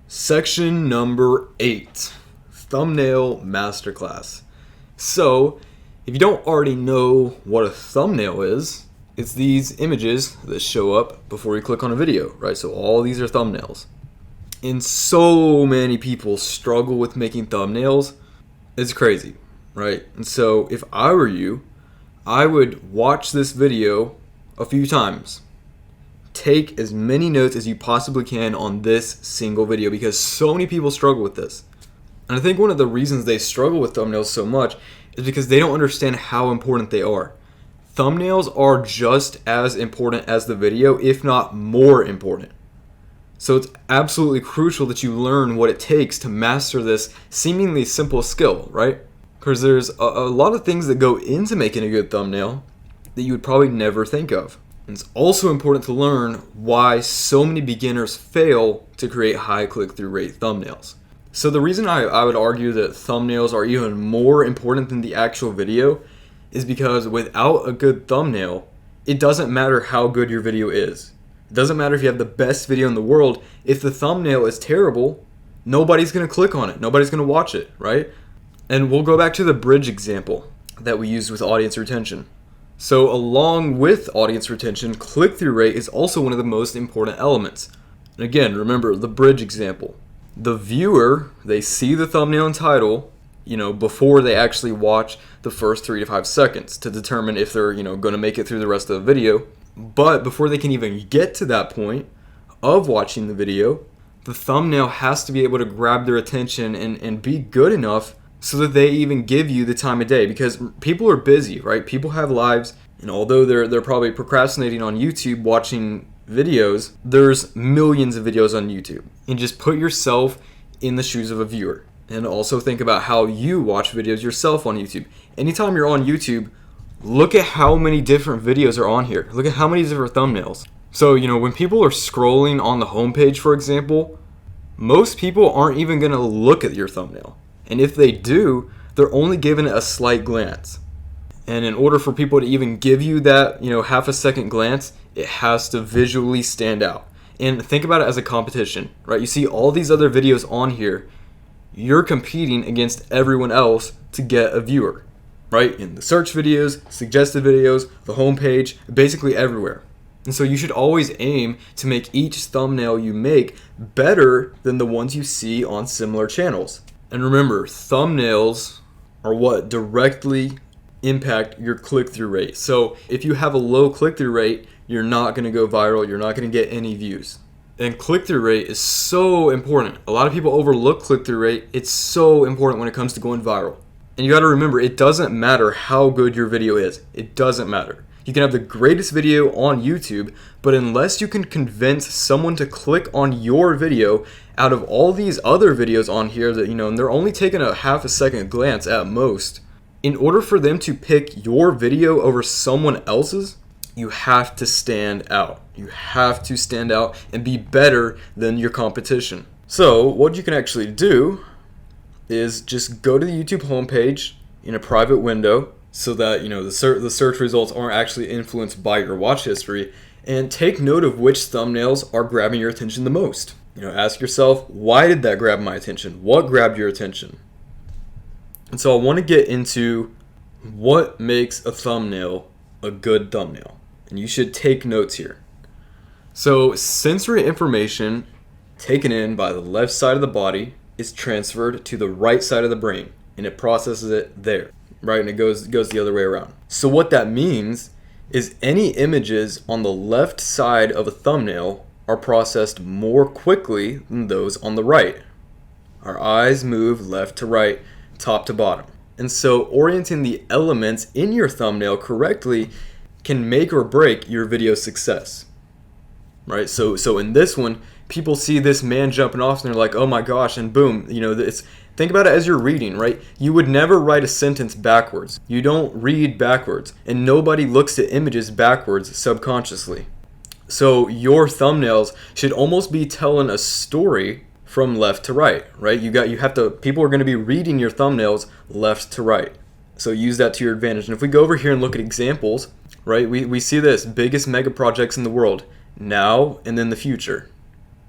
Section number 8, Thumbnail Masterclass. So, if you don't already know what a thumbnail is, it's these images that show up before you click on a video, right? So all these are thumbnails. And so many people struggle with making thumbnails. It's crazy, right? And so if I were you, I would watch this video a few times. Take as many notes as you possibly can on this single video because so many people struggle with this. And I think one of the reasons they struggle with thumbnails so much is because they don't understand how important they are. Thumbnails are just as important as the video, if not more important. So it's absolutely crucial that you learn what it takes to master this seemingly simple skill, right? Because there's a lot of things that go into making a good thumbnail that you would probably never think of. And it's also important to learn why so many beginners fail to create high click-through rate thumbnails. So the reason I would argue that thumbnails are even more important than the actual video is because without a good thumbnail, it doesn't matter how good your video is. It doesn't matter if you have the best video in the world. If the thumbnail is terrible, nobody's going to click on it. Nobody's going to watch it, right? And we'll go back to the bridge example that we used with audience retention. So along with audience retention, click-through rate is also one of the most important elements. And again, remember the bridge example. The viewer, they see the thumbnail and title, before they actually watch the first 3 to 5 seconds to determine if they're, going to make it through the rest of the video. But before they can even get to that point of watching the video, the thumbnail has to be able to grab their attention and be good enough so that they even give you the time of day, because people are busy, right? People have lives, and although they're probably procrastinating on YouTube watching videos, there's millions of videos on YouTube. And just put yourself in the shoes of a viewer, and also think about how you watch videos yourself on YouTube. Anytime you're on YouTube, look at how many different videos are on here. Look at how many different thumbnails. So, when people are scrolling on the homepage, for example, most people aren't even going to look at your thumbnail. And if they do, they're only given it a slight glance. And in order for people to even give you that, half a second glance, it has to visually stand out. And think about it as a competition, right? You see all these other videos on here. You're competing against everyone else to get a viewer, right? In the search videos, suggested videos, the homepage, basically everywhere. And so you should always aim to make each thumbnail you make better than the ones you see on similar channels. And remember, thumbnails are what directly impact your click-through rate. So if you have a low click-through rate, you're not going to go viral. You're not going to get any views. And click-through rate is so important. A lot of people overlook click-through rate. It's so important when it comes to going viral. And you got to remember, it doesn't matter how good your video is. It doesn't matter. You can have the greatest video on YouTube, but unless you can convince someone to click on your video out of all these other videos on here that, and they're only taking a half a second glance at most, in order for them to pick your video over someone else's, you have to stand out. You have to stand out and be better than your competition. So what you can actually do is just go to the YouTube homepage in a private window so that the search results aren't actually influenced by your watch history, and take note of which thumbnails are grabbing your attention the most. Ask yourself, why did that grab my attention? What grabbed your attention? And so I want to get into what makes a thumbnail a good thumbnail. And you should take notes here. So sensory information taken in by the left side of the body is transferred to the right side of the brain, and it processes it there, right? And it goes the other way around. So what that means is any images on the left side of a thumbnail are processed more quickly than those on the right. Our eyes move left to right, top to bottom. And so orienting the elements in your thumbnail correctly can make or break your video success, right? So in this one, people see this man jumping off and they're like, oh my gosh, and boom, think about it as you're reading, right? You would never write a sentence backwards. You don't read backwards, and nobody looks at images backwards subconsciously. So your thumbnails should almost be telling a story from left to right, right? People are going to be reading your thumbnails left to right. So use that to your advantage. And if we go over here and look at examples, right, we see this: biggest mega projects in the world, now and then the future.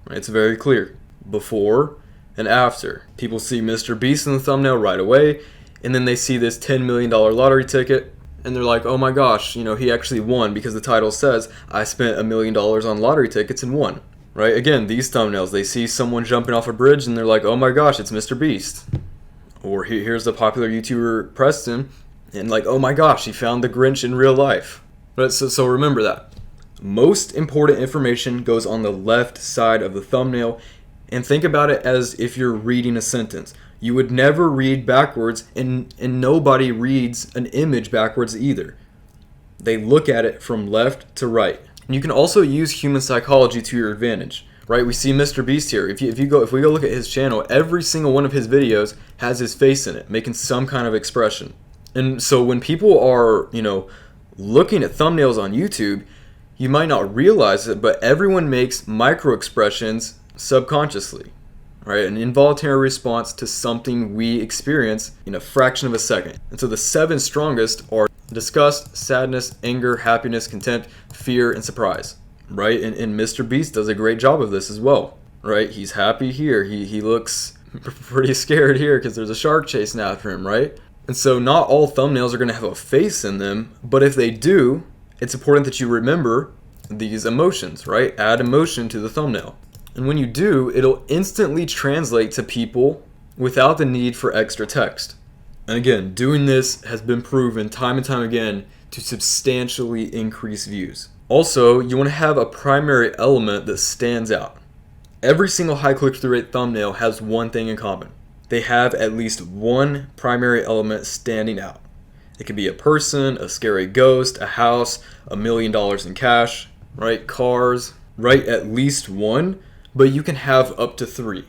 Right? It's very clear. before and after. People see Mr. Beast in the thumbnail right away, and then they see this $10 million lottery ticket, and they're like, oh my gosh, he actually won, because the title says, I spent $1 million on lottery tickets and won. Right? Again, these thumbnails, they see someone jumping off a bridge, and they're like, oh my gosh, it's Mr. Beast. Or here's the popular YouTuber Preston, and like, oh my gosh, he found the Grinch in real life. But so remember that. Most important information goes on the left side of the thumbnail, and think about it as if you're reading a sentence. You would never read backwards, and nobody reads an image backwards either. They look at it from left to right. And you can also use human psychology to your advantage. Right, we see Mr. Beast here. If we go look at his channel, every single one of his videos has his face in it, making some kind of expression. And so when people are, looking at thumbnails on YouTube, you might not realize it, but everyone makes micro expressions subconsciously, right? An involuntary response to something we experience in a fraction of a second. And so the 7 strongest are disgust, sadness, anger, happiness, contempt, fear, and surprise. Right, and Mr. Beast does a great job of this as well. Right, he's happy here. He looks pretty scared here because there's a shark chasing after him. Right, and so not all thumbnails are going to have a face in them, but if they do, it's important that you remember these emotions. Right, add emotion to the thumbnail, and when you do, it'll instantly translate to people without the need for extra text. And again, doing this has been proven time and time again to substantially increase views. Also, you want to have a primary element that stands out. Every single high click-through rate thumbnail has one thing in common. They have at least one primary element standing out. It could be a person, a scary ghost, a house, $1 million in cash, right? Cars, right? At least one, but you can have up to 3.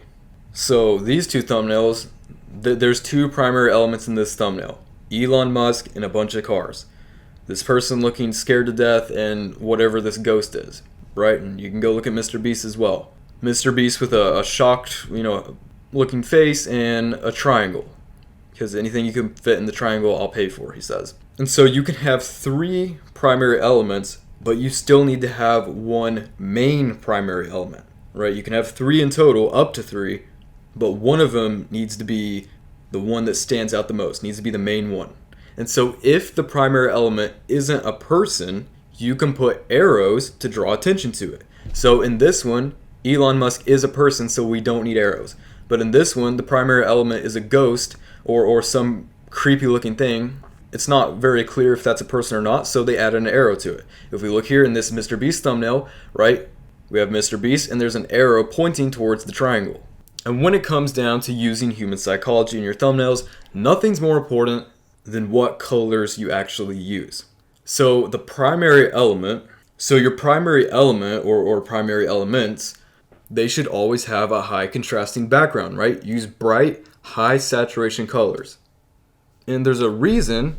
So these 2 thumbnails, there's 2 primary elements in this thumbnail. Elon Musk and a bunch of cars. This person looking scared to death and whatever this ghost is, right? And you can go look at Mr. Beast as well. Mr. Beast with a shocked, looking face and a triangle. Because anything you can fit in the triangle, I'll pay for, he says. And so you can have 3 primary elements, but you still need to have one main primary element, right? You can have 3 in total, up to 3, but one of them needs to be the one that stands out the most, needs to be the main one. And so if the primary element isn't a person, you can put arrows to draw attention to it. So in this one, Elon Musk is a person, so we don't need arrows. But in this one, the primary element is a ghost or some creepy looking thing. It's not very clear if that's a person or not, so they added an arrow to it. If we look here in this Mr. Beast thumbnail, right, we have Mr. Beast and there's an arrow pointing towards the triangle. And when it comes down to using human psychology in your thumbnails, nothing's more important than what colors you actually use. So the primary element, your primary element or primary elements, they should always have a high contrasting background, right? Use bright, high saturation colors. And there's a reason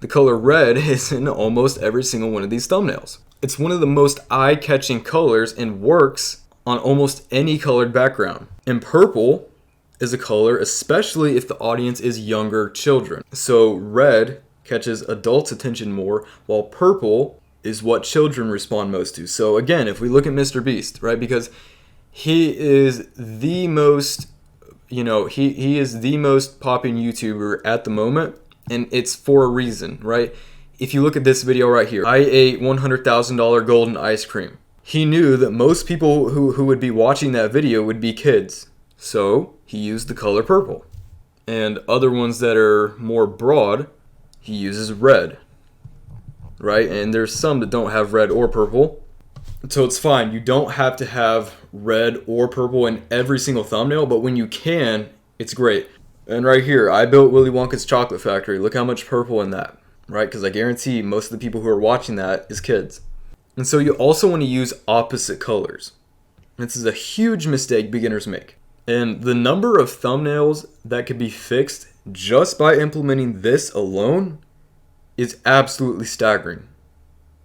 the color red is in almost every single one of these thumbnails. It's one of the most eye-catching colors and works on almost any colored background. And purple is a color, especially if the audience is younger children. So red catches adults' attention more, while purple is what children respond most to. So again, if we look at Mr. Beast, right, because he is the most, he is the most popping YouTuber at the moment, and it's for a reason, right? If you look at this video right here, I ate $100,000 golden ice cream. He knew that most people who would be watching that video would be kids. So he used the color purple. And other ones that are more broad, he uses red. Right? And there's some that don't have red or purple. So it's fine. You don't have to have red or purple in every single thumbnail, but when you can, it's great. And right here, I built Willy Wonka's chocolate factory. Look how much purple in that, right? Because I guarantee most of the people who are watching that is kids. And so you also want to use opposite colors. This is a huge mistake beginners make. And the number of thumbnails that could be fixed just by implementing this alone is absolutely staggering,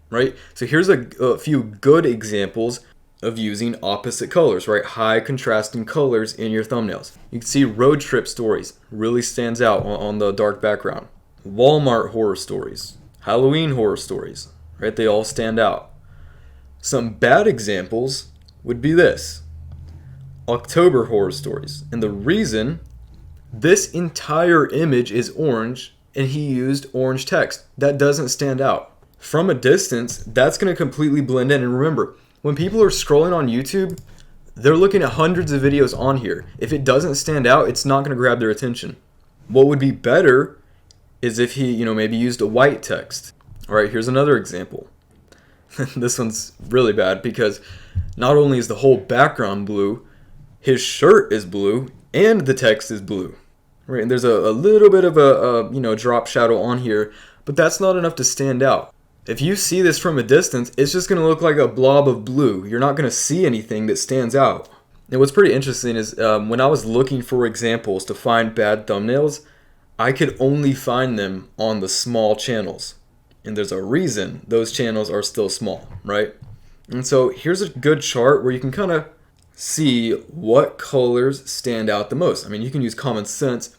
right? So here's a few good examples of using opposite colors, right? High contrasting colors in your thumbnails. You can see road trip stories really stands out on the dark background. Walmart horror stories, Halloween horror stories, right? They all stand out. Some bad examples would be this. October horror stories. And the reason, this entire image is orange and he used orange text. That doesn't stand out. From a distance, that's going to completely blend in. And remember, when people are scrolling on YouTube, they're looking at hundreds of videos on here. If it doesn't stand out, it's not going to grab their attention. What would be better is if he, maybe used a white text. All right, here's another example. This one's really bad because not only is the whole background blue, his shirt is blue and the text is blue. Right, and there's a little bit of a drop shadow on here, but that's not enough to stand out. If you see this from a distance, it's just going to look like a blob of blue. You're not going to see anything that stands out. And what's pretty interesting is when I was looking for examples to find bad thumbnails, I could only find them on the small channels. And there's a reason those channels are still small, right? And so here's a good chart where you can kind of see what colors stand out the most. I mean, you can use common sense,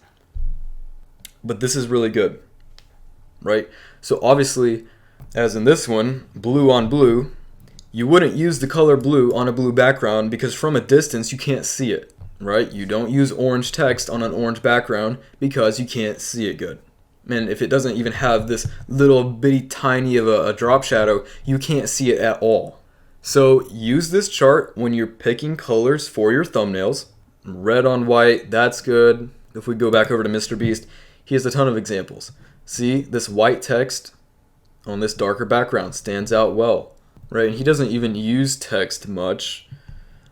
but this is really good, right? So obviously, as in this one, blue on blue, you wouldn't use the color blue on a blue background because from a distance you can't see it, right? You don't use orange text on an orange background because you can't see it good. And if it doesn't even have this little bitty tiny of a drop shadow, you can't see it at all. So use this chart when you're picking colors for your thumbnails. Red on white, that's good. If we go back over to Mr. Beast, he has a ton of examples. See, this white text on this darker background stands out well, right? And he doesn't even use text much.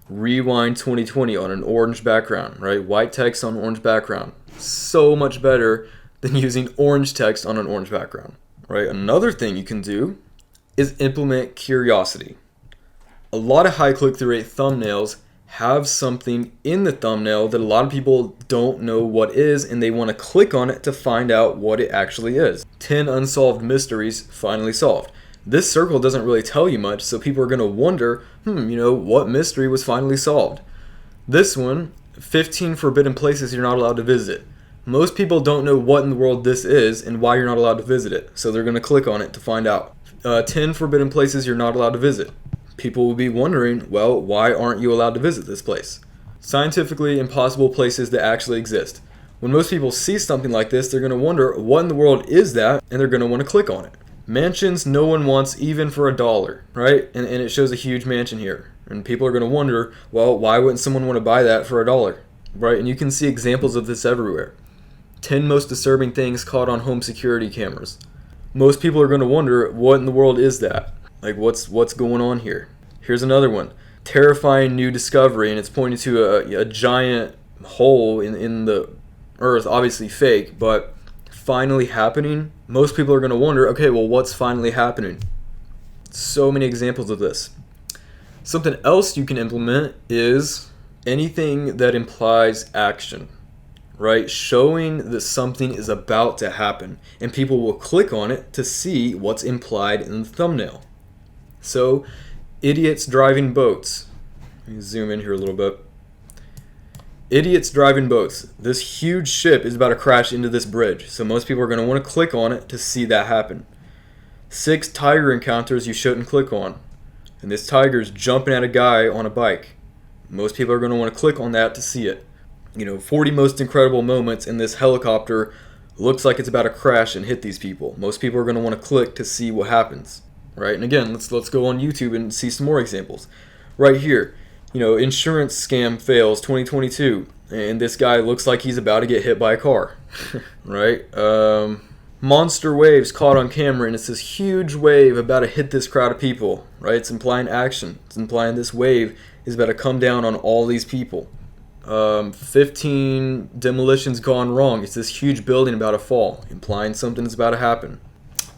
Rewind 2020 on an orange background, right? White text on orange background. So much better than using orange text on an orange background, right? Another thing you can do is implement curiosity. A lot of high click-through rate thumbnails have something in the thumbnail that a lot of people don't know what is, and they want to click on it to find out what it actually is. 10 unsolved mysteries finally solved. This circle doesn't really tell you much, so people are going to wonder, what mystery was finally solved? This one, 15 forbidden places you're not allowed to visit. Most people don't know what in the world this is and why you're not allowed to visit it, so they're going to click on it to find out. 10 forbidden places you're not allowed to visit. People will be wondering, well, why aren't you allowed to visit this place? Scientifically impossible places that actually exist. When most people see something like this, they're going to wonder, what in the world is that? And they're going to want to click on it. Mansions no one wants even for $1, right? And it shows a huge mansion here. And people are going to wonder, well, why wouldn't someone want to buy that for $1? Right? And you can see examples of this everywhere. 10 most disturbing things caught on home security cameras. Most people are going to wonder, what in the world is that? Like, what's going on here? Here's another one. Terrifying new discovery, and it's pointing to a giant hole in the earth, obviously fake, but finally happening. Most people are going to wonder, okay, well, what's finally happening? So many examples of this. Something else you can implement is anything that implies action, right? Showing that something is about to happen, and people will click on it to see what's implied in the thumbnail. So, idiots driving boats. Let me zoom in here a little bit. Idiots driving boats. This huge ship is about to crash into this bridge, so most people are going to want to click on it to see that happen. 6 tiger encounters you shouldn't click on. And this tiger's jumping at a guy on a bike. Most people are going to want to click on that to see it. 40 most incredible moments in this helicopter looks like it's about to crash and hit these people. Most people are going to want to click to see what happens. Right, and again, let's go on YouTube and see some more examples. Right here, insurance scam fails 2022, and this guy looks like he's about to get hit by a car. Right, monster waves caught on camera, and it's this huge wave about to hit this crowd of people. Right, it's implying action. It's implying this wave is about to come down on all these people. 15 demolitions gone wrong. It's this huge building about to fall, implying something is about to happen.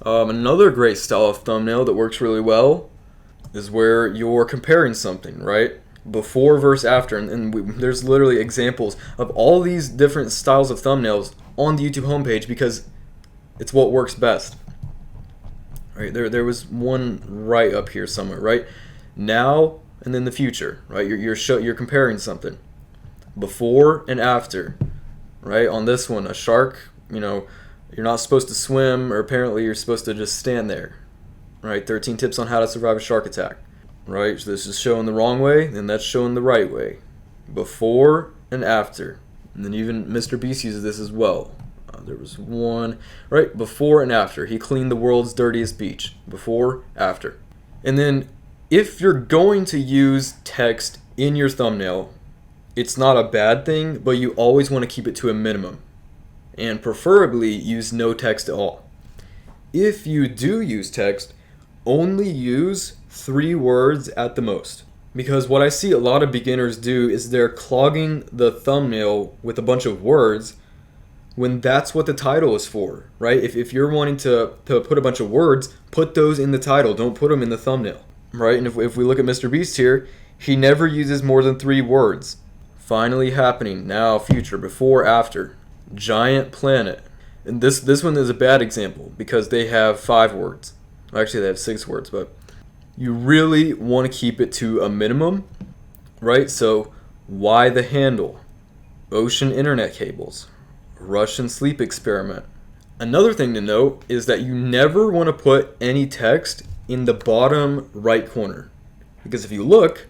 Another great style of thumbnail that works really well is where you're comparing something, right? Before versus after, there's literally examples of all these different styles of thumbnails on the YouTube homepage because it's what works best. Right, there was one right up here somewhere, right? Now and then the future, right? You're comparing something before and after, right? On this one, a shark, you're not supposed to swim, or apparently you're supposed to just stand there, right? 13 tips on how to survive a shark attack, right? So this is showing the wrong way, and that's showing the right way, before and after. And then even Mr. Beast uses this as well. There was one, right? Before and after. He cleaned the world's dirtiest beach. Before, after. And then if you're going to use text in your thumbnail, it's not a bad thing, but you always want to keep it to a minimum. And preferably use no text at all. If you do use text, only use 3 words at the most. Because what I see a lot of beginners do is they're clogging the thumbnail with a bunch of words when that's what the title is for, right? If you're wanting to put a bunch of words, put those in the title. Don't put them in the thumbnail, right? And if we look at Mr. Beast here, he never uses more than 3 words. Finally happening, now, future, before, after. Giant planet. And this one is a bad example because they have 5 words. Actually, they have 6 words, but you really want to keep it to a minimum, right? So, why the handle? Ocean internet cables. Russian sleep experiment. Another thing to note is that you never want to put any text in the bottom right corner. Because if you look,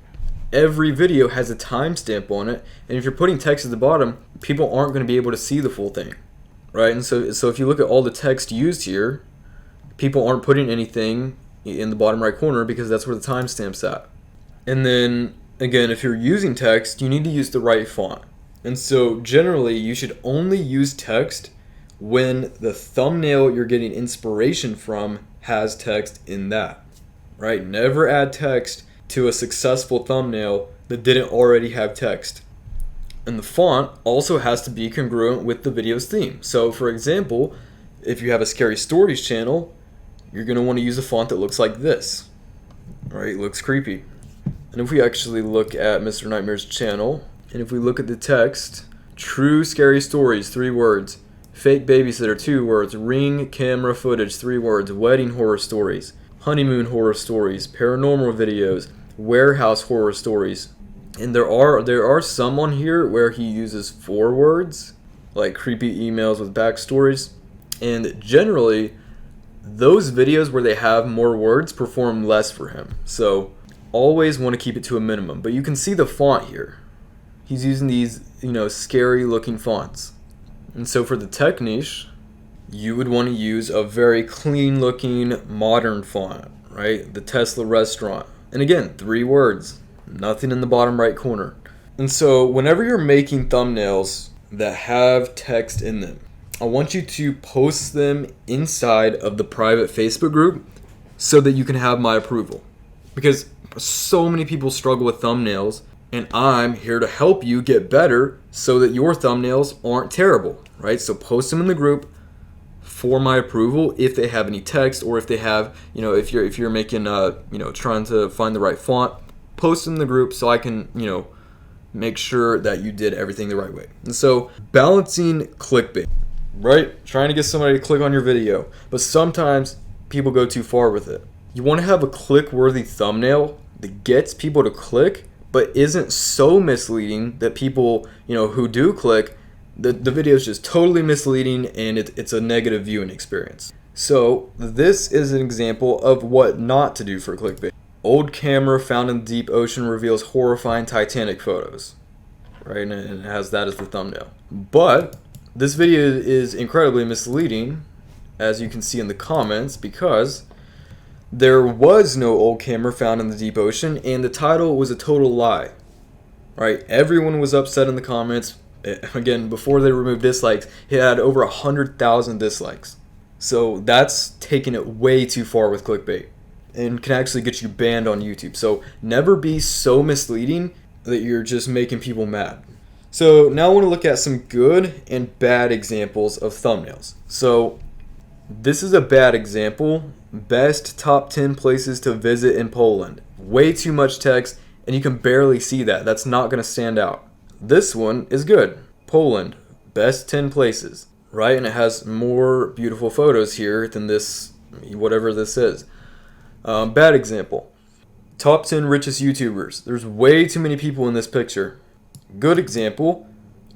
every video has a timestamp on it, and if you're putting text at the bottom, people aren't going to be able to see the full thing, right? And so if you look at all the text used here, people aren't putting anything in the bottom right corner because that's where the timestamp's at. And then, again, if you're using text, you need to use the right font. And so generally, you should only use text when the thumbnail you're getting inspiration from has text in that, right? Never add text to a successful thumbnail that didn't already have text. And the font also has to be congruent with the video's theme. So for example, if you have a Scary Stories channel, you're going to want to use a font that looks like this, right? It looks creepy. And if we actually look at Mr. Nightmare's channel, and if we look at the text, True Scary Stories, 3 words. Fake Babysitter, 2 words. Ring Camera Footage, 3 words. Wedding Horror Stories. Honeymoon Horror Stories. Paranormal Videos. Warehouse Horror Stories. And there are some on here where he uses 4 words, like creepy emails with backstories. And generally, those videos where they have more words perform less for him. So always want to keep it to a minimum. But you can see the font here. He's using these, scary looking fonts. And so for the tech niche, you would want to use a very clean looking modern font, right? The Tesla restaurant. And again, 3 words, nothing in the bottom right corner. And so whenever you're making thumbnails that have text in them, I want you to post them inside of the private Facebook group so that you can have my approval. Because so many people struggle with thumbnails, and I'm here to help you get better so that your thumbnails aren't terrible, right? So post them in the group for my approval if they have any text, or if they have, if you're making trying to find the right font, post them in the group so I can, make sure that you did everything the right way. And so balancing clickbait, right? Trying to get somebody to click on your video, but sometimes people go too far with it. You want to have a click-worthy thumbnail that gets people to click, but isn't so misleading that people, who do click, the video is just totally misleading and it's a negative viewing experience. So this is an example of what not to do for clickbait. Old camera found in the deep ocean reveals horrifying Titanic photos, right? And it has that as the thumbnail. But this video is incredibly misleading, as you can see in the comments, because there was no old camera found in the deep ocean, and the title was a total lie, right? Everyone was upset in the comments. Again, before they removed dislikes, it had over 100,000 dislikes. So that's taking it way too far with clickbait and can actually get you banned on YouTube. So never be so misleading that you're just making people mad. So now I want to look at some good and bad examples of thumbnails. So this is a bad example. Best top 10 places to visit in Poland. Way too much text, and you can barely see that. That's not going to stand out. This one is good. Poland, best 10 places, right? And it has more beautiful photos here than this, whatever this is. Bad example. Top 10 richest YouTubers. There's way too many people in this picture. Good example.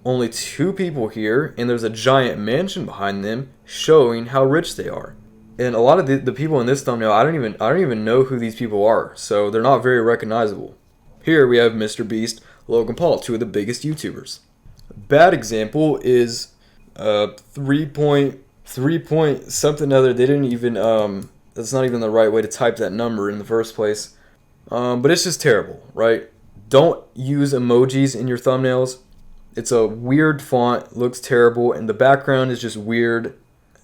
Only 2 people here, and there's a giant mansion behind them showing how rich they are. And a lot of the people in this thumbnail, I don't even know who these people are, so they're not very recognizable. Here we have Mr. Beast Logan Paul, two of the biggest YouTubers. Bad example is 3 point something other. They didn't even that's not even the right way to type that number in the first place. But it's just terrible, right? Don't use emojis in your thumbnails. It's a weird font, looks terrible, and the background is just weird,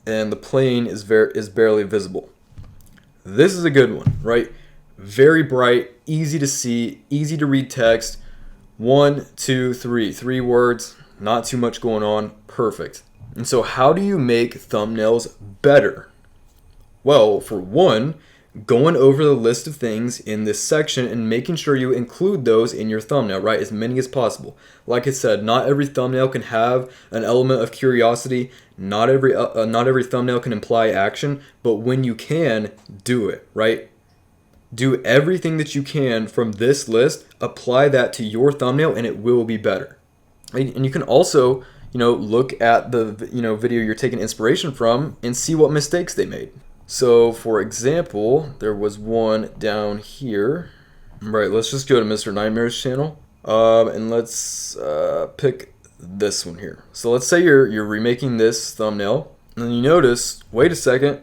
and the plane is barely visible. This is a good one, right? Very bright, easy to see, easy to read text. 1, 2, 3, 3 words, not too much going on, perfect. And so how do you make thumbnails better? Well, for one, going over the list of things in this section and making sure you include those in your thumbnail, right? As many as possible. Like I said, not every thumbnail can have an element of curiosity. Not every thumbnail can imply action, but when you can, do it, right? Do everything that you can from this list, apply that to your thumbnail, and it will be better. And you can also, look at the video you're taking inspiration from and see what mistakes they made. So, for example, there was one down here. Right, let's just go to Mr. Nightmare's channel, and let's pick this one here. So let's say you're remaking this thumbnail, and then you notice, wait a second,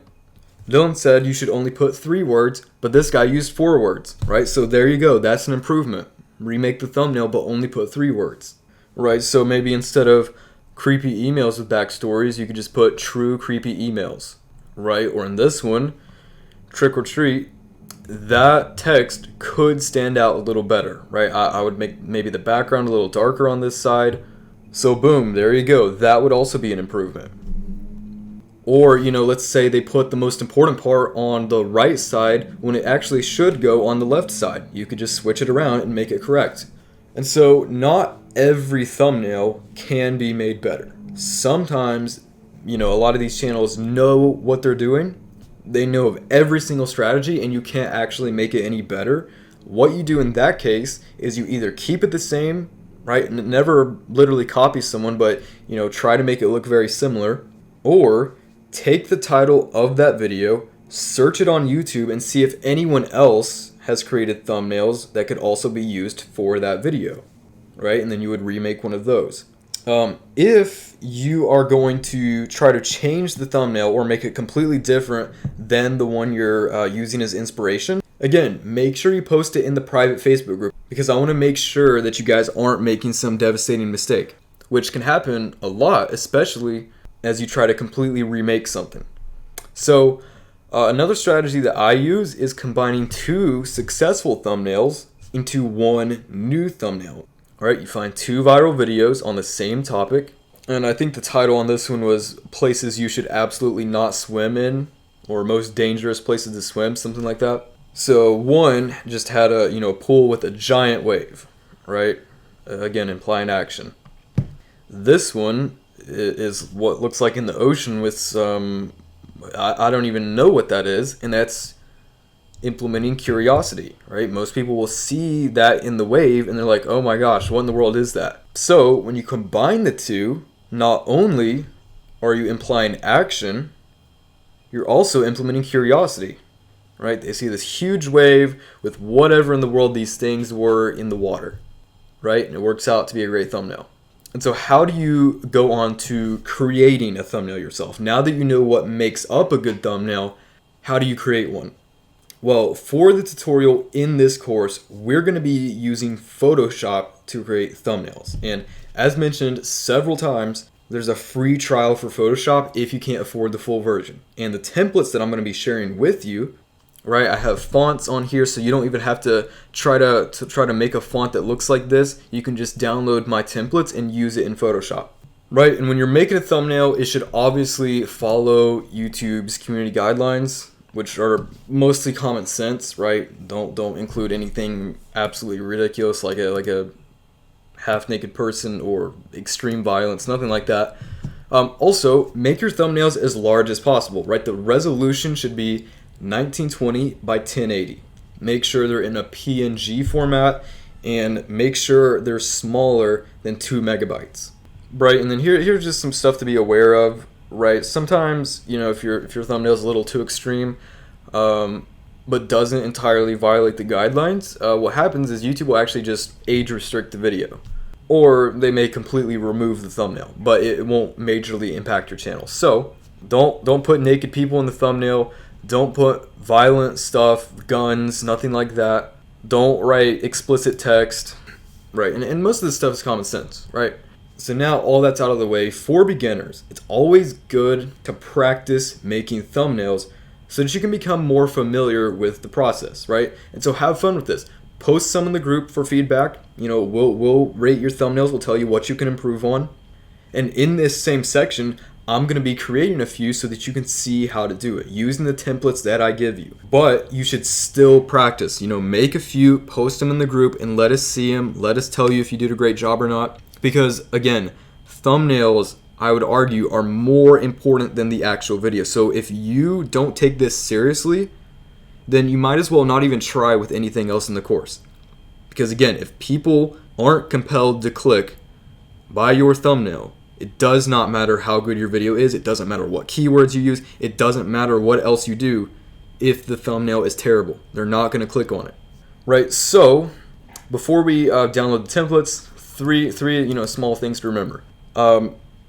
Dylan said you should only put 3 words, but this guy used 4 words, right? So there you go, that's an improvement. Remake the thumbnail, but only put 3 words, right? So maybe instead of creepy emails with backstories, you could just put true creepy emails. Right, or in this one, trick or treat, that text could stand out a little better, right? I would make maybe the background a little darker on this side. So boom, there you go. That would also be an improvement. Or, let's say they put the most important part on the right side when it actually should go on the left side. You could just switch it around and make it correct. And so not every thumbnail can be made better. Sometimes a lot of these channels know what they're doing. They know of every single strategy, and you can't actually make it any better. What you do in that case is you either keep it the same, right, and never literally copy someone, but try to make it look very similar, or take the title of that video, search it on YouTube, and see if anyone else has created thumbnails that could also be used for that video, right? And then you would remake one of those. If you are going to try to change the thumbnail or make it completely different than the one you're using as inspiration, again, make sure you post it in the private Facebook group, because I want to make sure that you guys aren't making some devastating mistake, which can happen a lot, especially as you try to completely remake something. So another strategy that I use is combining 2 successful thumbnails into 1 new thumbnail. Alright, you find 2 viral videos on the same topic, and I think the title on this one was Places You Should Absolutely Not Swim In, or Most Dangerous Places to Swim, something like that. So one just had a pool with a giant wave, right? Again, implying action. This one is what looks like in the ocean with some, I don't even know what that is, and that's implementing curiosity, right? Most people will see that in the wave and they're like, oh my gosh, what in the world is that? So when you combine the two, not only are you implying action, you're also implementing curiosity, right? They see this huge wave with whatever in the world these things were in the water, right? And it works out to be a great thumbnail. And so how do you go on to creating a thumbnail yourself? Now that you know what makes up a good thumbnail, how do you create one? Well, for the tutorial in this course, we're going to be using Photoshop to create thumbnails. And as mentioned several times, there's a free trial for Photoshop if you can't afford the full version. And the templates that I'm going to be sharing with you, right? I have fonts on here, so you don't even have to try to make a font that looks like this. You can just download my templates and use it in Photoshop. Right? And when you're making a thumbnail, it should obviously follow YouTube's community guidelines, which are mostly common sense, right? Don't include anything absolutely ridiculous like a half-naked person or extreme violence, nothing like that. Also, make your thumbnails as large as possible, right? The resolution should be 1920 by 1080. Make sure they're in a PNG format, and make sure they're smaller than 2 megabytes. Right, and then here's just some stuff to be aware of. Right, sometimes if your thumbnail is a little too extreme, but doesn't entirely violate the guidelines, what happens is YouTube will actually just age restrict the video. Or they may completely remove the thumbnail, but it won't majorly impact your channel. So don't put naked people in the thumbnail. Don't put violent stuff, guns, nothing like that. Don't write explicit text, right? And most of this stuff is common sense, right? So now all that's out of the way, for beginners, it's always good to practice making thumbnails so that you can become more familiar with the process, right? And so have fun with this. Post some in the group for feedback. You know, we'll rate your thumbnails. We'll tell you what you can improve on. And in this same section, I'm going to be creating a few so that you can see how to do it using the templates that I give you. But you should still practice. You know, make a few, post them in the group, and let us see them. Let us tell you if you did a great job or not. Because again, thumbnails, I would argue, are more important than the actual video. So if you don't take this seriously, then you might as well not even try with anything else in the course. Because again, if people aren't compelled to click by your thumbnail, it does not matter how good your video is. It doesn't matter what keywords you use. It doesn't matter what else you do if the thumbnail is terrible. They're not going to click on it. Right, so before we download the templates, three small things to remember.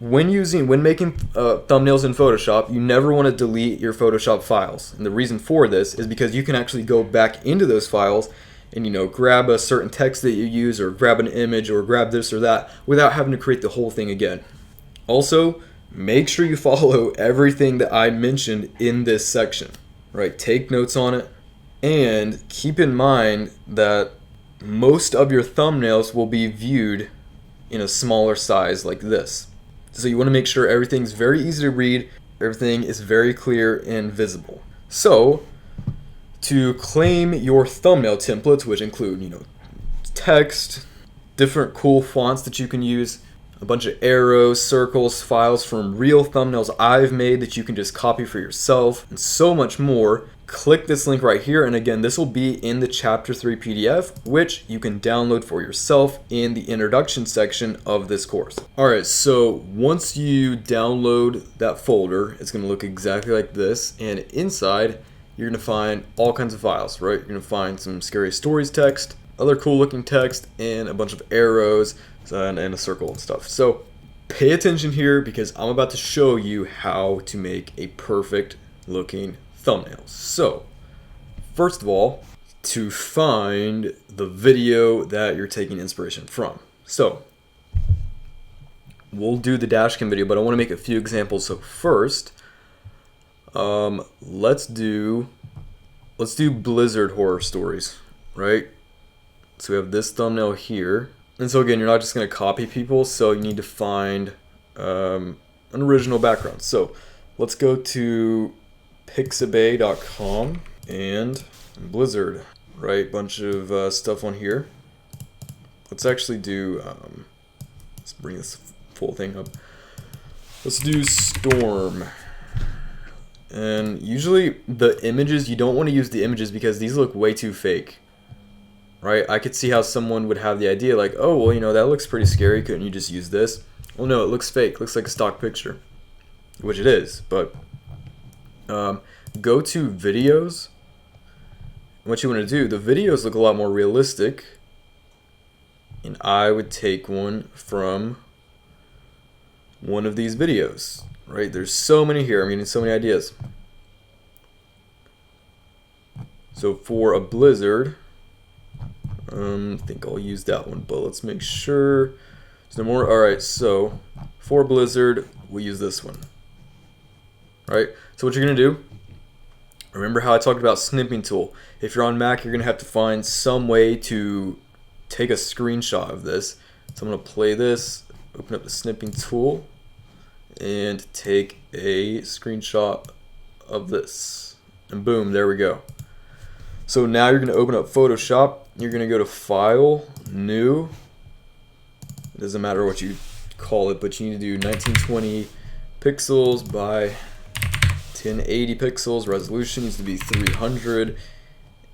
When making thumbnails in Photoshop, you never want to delete your Photoshop files. And the reason for this is because you can actually go back into those files and, you know, grab a certain text that you use or grab an image or grab this or that without having to create the whole thing again. Also, make sure you follow everything that I mentioned in this section, right? Take notes on it, and keep in mind that most of your thumbnails will be viewed in a smaller size like this. So you want to make sure everything's very easy to read, everything is very clear and visible. So to claim your thumbnail templates, which include, you know, text, different cool fonts that you can use, a bunch of arrows, circles, files from real thumbnails I've made that you can just copy for yourself, and so much more, click this link right here. And again, this will be in the Chapter 3 PDF, which you can download for yourself in the introduction section of this course. All right, so once you download that folder, it's going to look exactly like this. And inside, you're going to find all kinds of files, right? You're going to find some scary stories text, other cool looking text, and a bunch of arrows and a circle and stuff. So pay attention here because I'm about to show you how to make a perfect looking thumbnail. So first of all, to find the video that you're taking inspiration from. So we'll do the dashcam video, but I want to make a few examples. So first, let's do Blizzard horror stories, right? So we have this thumbnail here. And so again, you're not just going to copy people, so you need to find an original background. So let's go to pixabay.com and Blizzard, right? Bunch of stuff on here. Let's actually do, let's bring this full thing up. Let's do Storm. And usually the images, you don't want to use the images because these look way too fake. Right? I could see how someone would have the idea like, oh, well, you know, that looks pretty scary. Couldn't you just use this? Well, no, it looks fake. It looks like a stock picture, which it is. But go to videos. What you want to do, the videos look a lot more realistic. And I would take one from one of these videos, right? There's so many here. I'm getting so many ideas. So for a Blizzard, I think I'll use that one, but let's make sure there's no more. Alright, so for Blizzard, we'll use this one. Alright, so what you're going to do, remember how I talked about snipping tool. If you're on Mac, you're going to have to find some way to take a screenshot of this. So I'm going to play this, open up the snipping tool, and take a screenshot of this. And boom, there we go. So now you're going to open up Photoshop. You're going to go to File, New. It doesn't matter what you call it, but you need to do 1920 pixels by 1080 pixels. Resolution needs to be 300.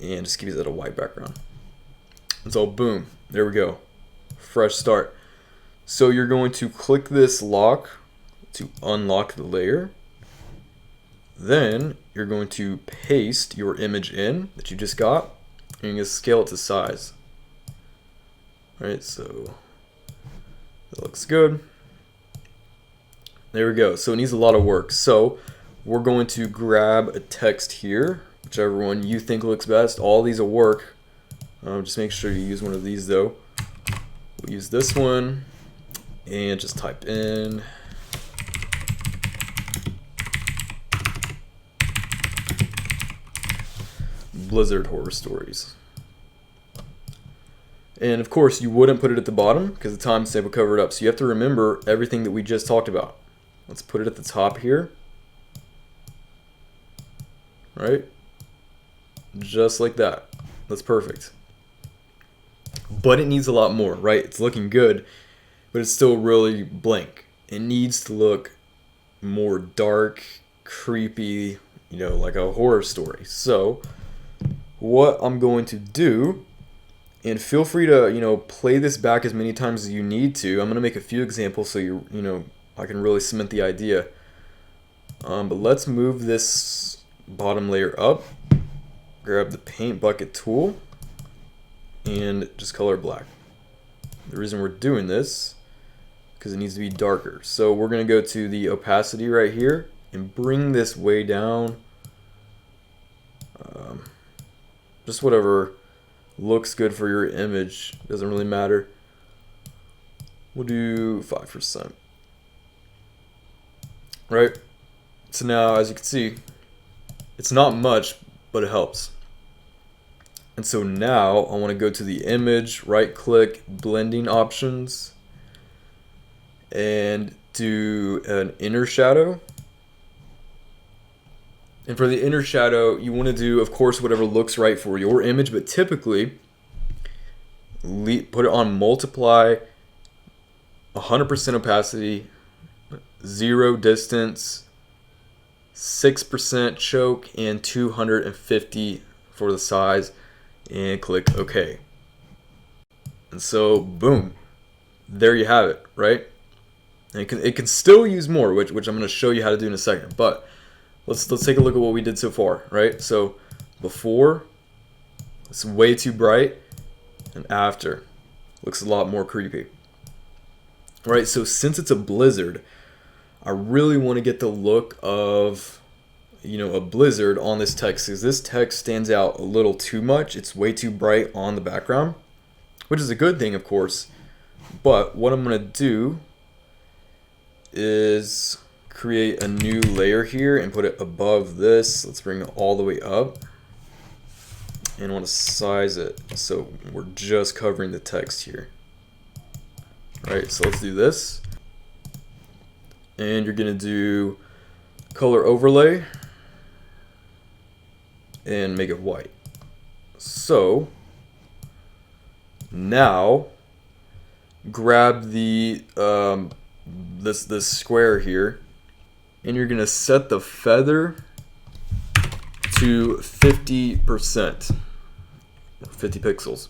And just give that a white background. And so boom, there we go. Fresh start. So you're going to click this lock to unlock the layer. Then you're going to paste your image in that you just got, and you're going to scale it to size. Alright, so that looks good. There we go. So it needs a lot of work. So we're going to grab a text here, whichever one you think looks best. All these will work. Just make sure you use one of these though. We'll use this one and just type in Blizzard horror stories. And of course you wouldn't put it at the bottom because the timestamp will cover it up. So you have to remember everything that we just talked about. Let's put it at the top here. Right? Just like that. That's perfect. But it needs a lot more, right? It's looking good, but it's still really blank. It needs to look more dark, creepy, you know, like a horror story. So what I'm going to do, and feel free to, you know, play this back as many times as you need to. I'm going to make a few examples so you know, I can really cement the idea. But let's move this bottom layer up. Grab the paint bucket tool and just color black. The reason we're doing this because it needs to be darker. So we're going to go to the opacity right here and bring this way down. Just whatever looks good for your image, doesn't really matter. We'll do 5%. Right? So now, as you can see, it's not much, but it helps. And so now I want to go to the image, right click, blending options, and do an inner shadow. And for the inner shadow, you want to do, of course, whatever looks right for your image, but typically put it on multiply, 100% opacity, 0 distance, 6% choke, and 250 for the size, and click OK. And so, boom, there you have it, right? And it can still use more, which I'm going to show you how to do in a second. But let's take a look at what we did so far, right? So before, it's way too bright, and after, looks a lot more creepy. Right, so since it's a blizzard, I really want to get the look of, you know, a blizzard on this text, because this text stands out a little too much. It's way too bright on the background, which is a good thing, of course. But what I'm going to do is create a new layer here and put it above this. Let's bring it all the way up. And I want to size it so we're just covering the text here. Alright, so let's do this. And you're going to do color overlay and make it white. So now grab the this square here, and you're going to set the feather to 50%, 50 pixels.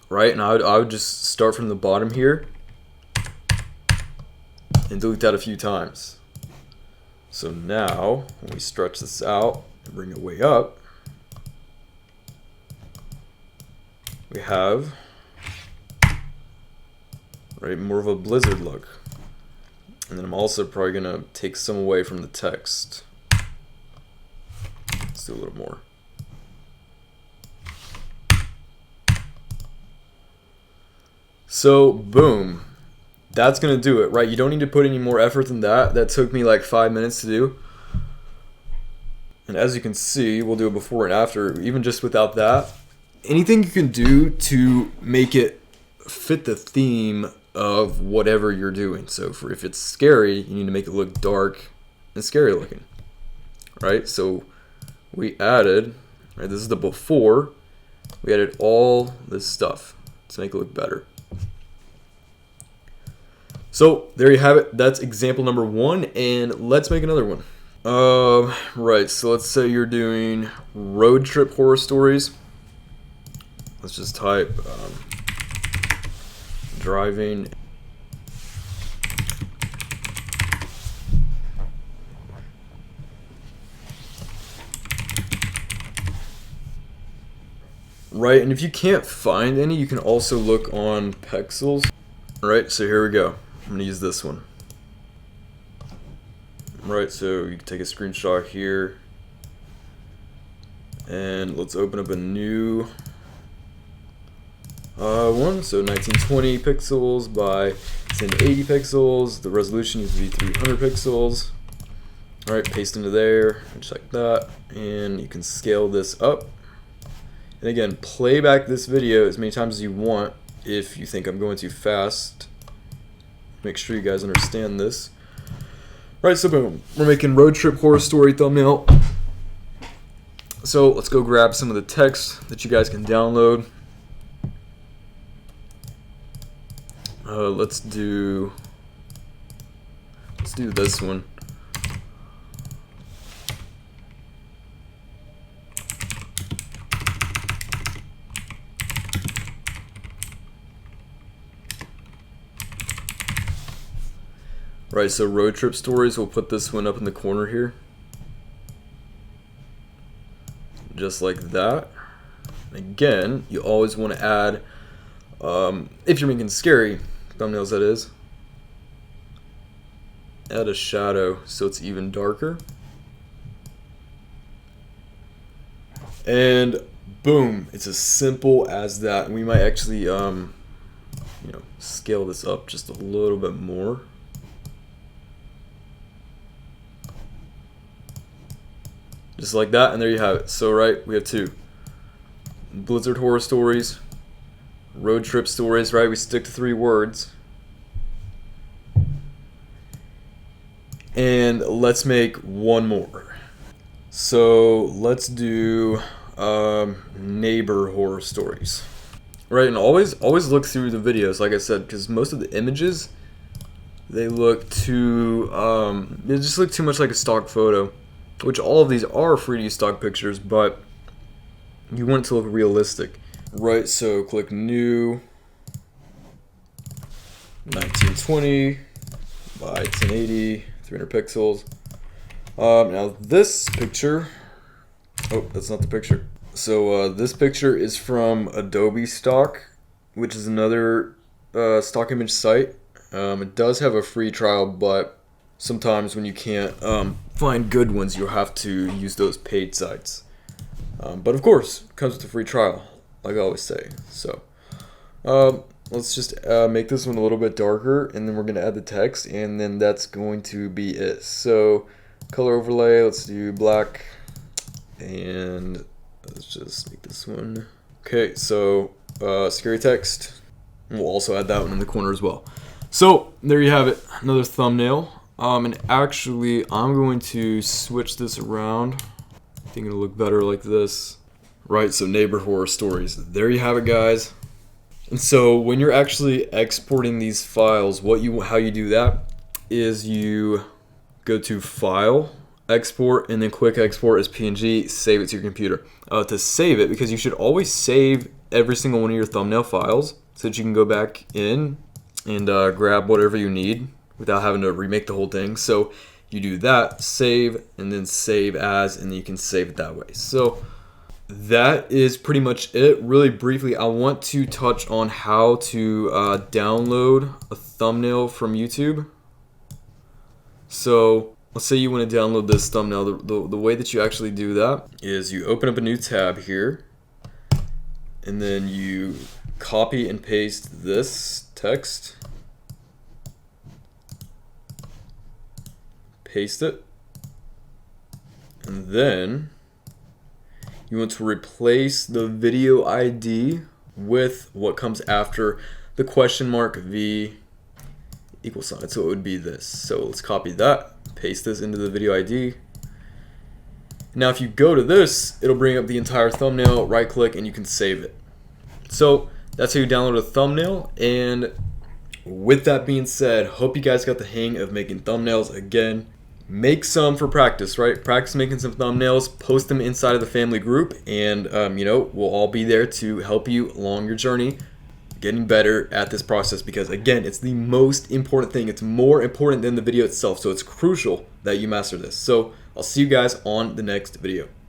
Right, and I would just start from the bottom here and delete that a few times. So now, when we stretch this out and bring it way up, we have, right, more of a blizzard look. And then I'm also probably going to take some away from the text. Let's do a little more. So, boom. That's going to do it, right? You don't need to put any more effort than that. That took me like 5 minutes to do. And as you can see, we'll do a before and after, even just without that. Anything you can do to make it fit the theme of whatever you're doing. So if it's scary, you need to make it look dark and scary looking. Right? So we added, right, this is the before, we added all this stuff to make it look better. So there you have it. That's example number 1, and let's make another one. Right, so let's say you're doing road trip horror stories. Let's just type driving Right, and if you can't find any, you can also look on Pexels. Alright, so here we go. I'm going to use this one. Right, so you can take a screenshot here. And let's open up a new one. So 1920 pixels by 1080 pixels. The resolution needs to be 300 pixels. Alright, paste into there, just like that. And you can scale this up. And again, play back this video as many times as you want if you think I'm going too fast. Make sure you guys understand this. Right, so boom, we're making road trip horror story thumbnail. So let's go grab some of the text that you guys can download. Let's do this one. Right, so road trip stories, we'll put this one up in the corner here. Just like that. Again, you always want to add, if you're making scary thumbnails that is, add a shadow so it's even darker. And boom, it's as simple as that. We might actually, scale this up just a little bit more. Just like that, and there you have it. So right, we have two. Blizzard horror stories, road trip stories, right? We stick to 3 words. And let's make one more. So let's do neighbor horror stories. Right, and always look through the videos, like I said, because most of the images, they look too, they just look too much like a stock photo. Which all of these are free to use stock pictures, but you want it to look realistic. Right, so click new, 1920 by 1080, 300 pixels. Now this picture, oh, that's not the picture. So this picture is from Adobe Stock, which is another stock image site. It does have a free trial, but sometimes when you can't find good ones, you'll have to use those paid sites. But of course, it comes with a free trial, like I always say. So let's just make this one a little bit darker, and then we're going to add the text, and then that's going to be it. So color overlay, let's do black, and let's just make this one. Okay, so scary text. We'll also add that one in the corner as well. So there you have it, another thumbnail. And actually, I'm going to switch this around. I think it'll look better like this. Right, so neighbor horror stories. There you have it, guys. And so when you're actually exporting these files, how you do that is you go to File, Export, and then Quick Export as PNG, save it to your computer. To save it, because you should always save every single one of your thumbnail files so that you can go back in and grab whatever you need without having to remake the whole thing. So you do that, save, and then save as, and you can save it that way. So that is pretty much it. Really briefly, I want to touch on how to download a thumbnail from YouTube. So let's say you want to download this thumbnail. The way that you actually do that is you open up a new tab here, and then you copy and paste this text. Paste it, and then you want to replace the video ID with what comes after the question mark V equal sign. So it would be this. So let's copy that, paste this into the video ID. Now if you go to this, it'll bring up the entire thumbnail, right click, and you can save it. So that's how you download a thumbnail. And with that being said, hope you guys got the hang of making thumbnails. Again, make some for practice, right? Practice making some thumbnails, post them inside of the family group, and we'll all be there to help you along your journey getting better at this process, because again, it's the most important thing. It's more important than the video itself, so it's crucial that you master this. So I'll see you guys on the next video.